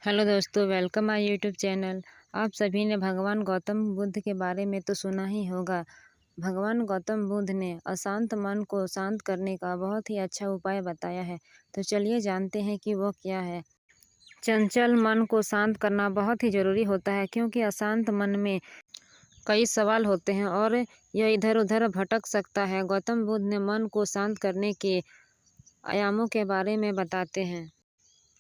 Hello दोस्तों, welcome my YouTube channel. आप सभी ने भगवान गौतम बुद्ध के बारे में तो सुना ही होगा। भगवान गौतम बुद्ध ने अशांत मन को शांत करने का बहुत ही अच्छा उपाय बताया है। तो चलिए जानते हैं कि वो क्या है। चंचल मन को शांत करना बहुत ही ज़रूरी होता है, क्योंकि अशांत मन में कई सवाल होते हैं और यह इधर उधर भटक सकता है। गौतम बुद्ध ने मन को शांत करने के आयामों के बारे में बताते हैं।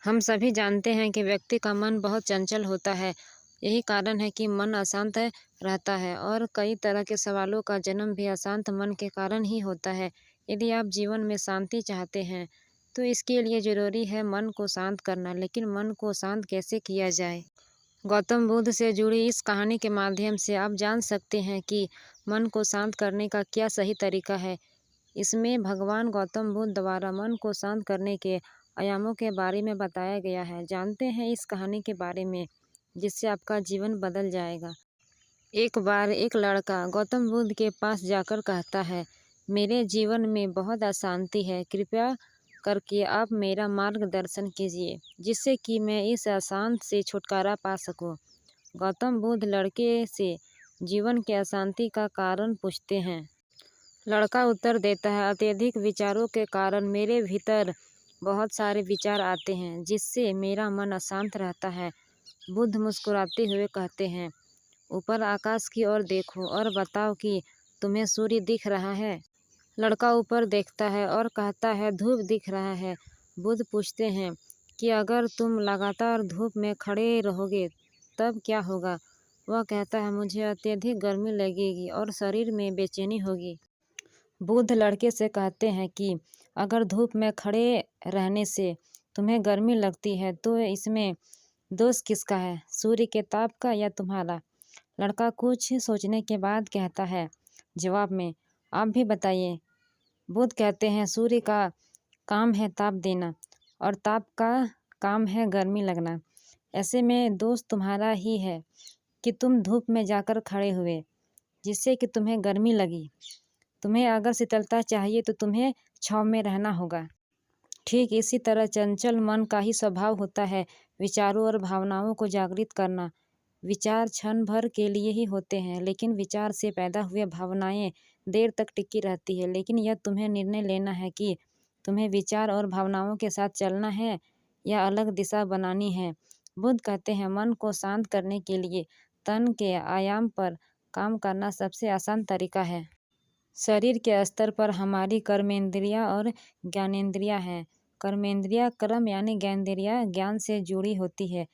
हम सभी जानते हैं कि व्यक्ति का मन बहुत चंचल होता है। यही कारण है कि मन अशांत रहता है और कई तरह के सवालों का जन्म भी अशांत मन के कारण ही होता है। यदि आप जीवन में शांति चाहते हैं तो इसके लिए ज़रूरी है मन को शांत करना। लेकिन मन को शांत कैसे किया जाए? गौतम बुद्ध से जुड़ी इस कहानी के माध्यम से आप जान सकते हैं कि मन को शांत करने का क्या सही तरीका है। इसमें भगवान गौतम बुद्ध द्वारा मन को शांत करने के आयामों के बारे में बताया गया है। जानते हैं इस कहानी के बारे में, जिससे आपका जीवन बदल जाएगा। एक बार एक लड़का गौतम बुद्ध के पास जाकर कहता है, मेरे जीवन में बहुत अशांति है, कृपया करके आप मेरा मार्गदर्शन कीजिए, जिससे कि मैं इस अशांत से छुटकारा पा सकूं। गौतम बुद्ध लड़के से जीवन के अशांति का कारण पूछते हैं। लड़का उत्तर देता है, अत्यधिक विचारों के कारण मेरे भीतर बहुत सारे विचार आते हैं, जिससे मेरा मन अशांत रहता है। बुद्ध मुस्कुराते हुए कहते हैं, ऊपर आकाश की ओर देखो और बताओ कि तुम्हें सूर्य दिख रहा है। लड़का ऊपर देखता है और कहता है, धूप दिख रहा है। बुद्ध पूछते हैं कि अगर तुम लगातार धूप में खड़े रहोगे तब क्या होगा? वह कहता है, मुझे अत्यधिक गर्मी लगेगी और शरीर में बेचैनी होगी। बुद्ध लड़के से कहते हैं कि अगर धूप में खड़े रहने से तुम्हें गर्मी लगती है तो इसमें दोष किसका है, सूर्य के ताप का या तुम्हारा? लड़का कुछ सोचने के बाद कहता है जवाब में, आप भी बताइए। बुद्ध कहते हैं, सूर्य का काम है ताप देना और ताप का काम है गर्मी लगना। ऐसे में दोष तुम्हारा ही है कि तुम धूप में जाकर खड़े हुए, जिससे कि तुम्हें गर्मी लगी। तुम्हें अगर शीतलता चाहिए तो तुम्हें छाँव में रहना होगा। ठीक इसी तरह चंचल मन का ही स्वभाव होता है विचारों और भावनाओं को जागृत करना। विचार क्षण भर के लिए ही होते हैं, लेकिन विचार से पैदा हुए भावनाएं देर तक टिकी रहती है। लेकिन यह तुम्हें निर्णय लेना है कि तुम्हें विचार और भावनाओं के साथ चलना है या अलग दिशा बनानी है। बुद्ध कहते हैं, मन को शांत करने के लिए तन के आयाम पर काम करना सबसे आसान तरीका है। शरीर के स्तर पर हमारी कर्मेंद्रियां और ज्ञानेंद्रियां हैं। कर्मेंद्रियां कर्म यानी ज्ञानेंद्रियां ज्ञान से जुड़ी होती है।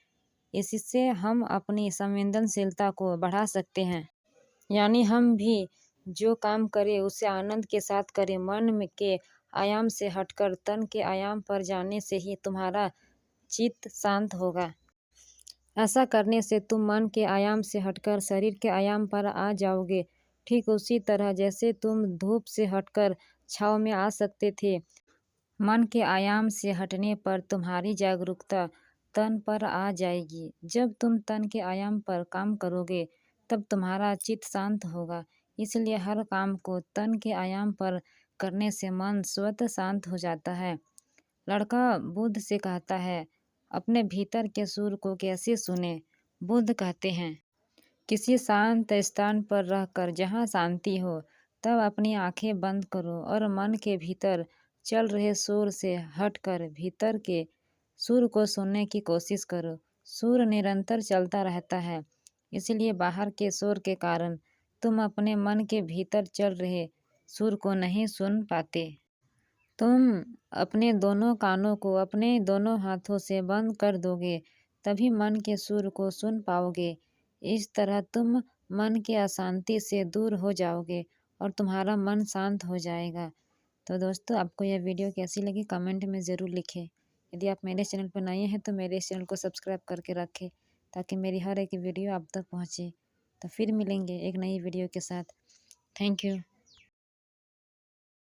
इससे हम अपनी संवेदनशीलता को बढ़ा सकते हैं, यानी हम भी जो काम करें उसे आनंद के साथ करें। मन के आयाम से हटकर तन के आयाम पर जाने से ही तुम्हारा चित्त शांत होगा। ऐसा करने से तुम मन के आयाम से हटकर शरीर के आयाम पर आ जाओगे। ठीक उसी तरह जैसे तुम धूप से हटकर छाँव में आ सकते थे, मन के आयाम से हटने पर तुम्हारी जागरूकता तन पर आ जाएगी। जब तुम तन के आयाम पर काम करोगे तब तुम्हारा चित्त शांत होगा। इसलिए हर काम को तन के आयाम पर करने से मन स्वतः शांत हो जाता है। लड़का बुद्ध से कहता है, अपने भीतर के सुर को कैसे सुने? बुद्ध कहते हैं, किसी शांत स्थान पर रहकर जहाँ शांति हो, तब अपनी आंखें बंद करो और मन के भीतर चल रहे सुर से हटकर भीतर के सुर को सुनने की कोशिश करो। सुर निरंतर चलता रहता है, इसलिए बाहर के शोर के कारण तुम अपने मन के भीतर चल रहे सुर को नहीं सुन पाते। तुम अपने दोनों कानों को अपने दोनों हाथों से बंद कर दोगे, तभी मन के सुर को सुन पाओगे। इस तरह तुम मन के अशांति से दूर हो जाओगे और तुम्हारा मन शांत हो जाएगा। तो दोस्तों, आपको यह वीडियो कैसी लगी कमेंट में ज़रूर लिखें। यदि आप मेरे चैनल पर नए हैं तो मेरे चैनल को सब्सक्राइब करके रखें, ताकि मेरी हर एक वीडियो आप तक पहुँचे। तो फिर मिलेंगे एक नई वीडियो के साथ। Thank you.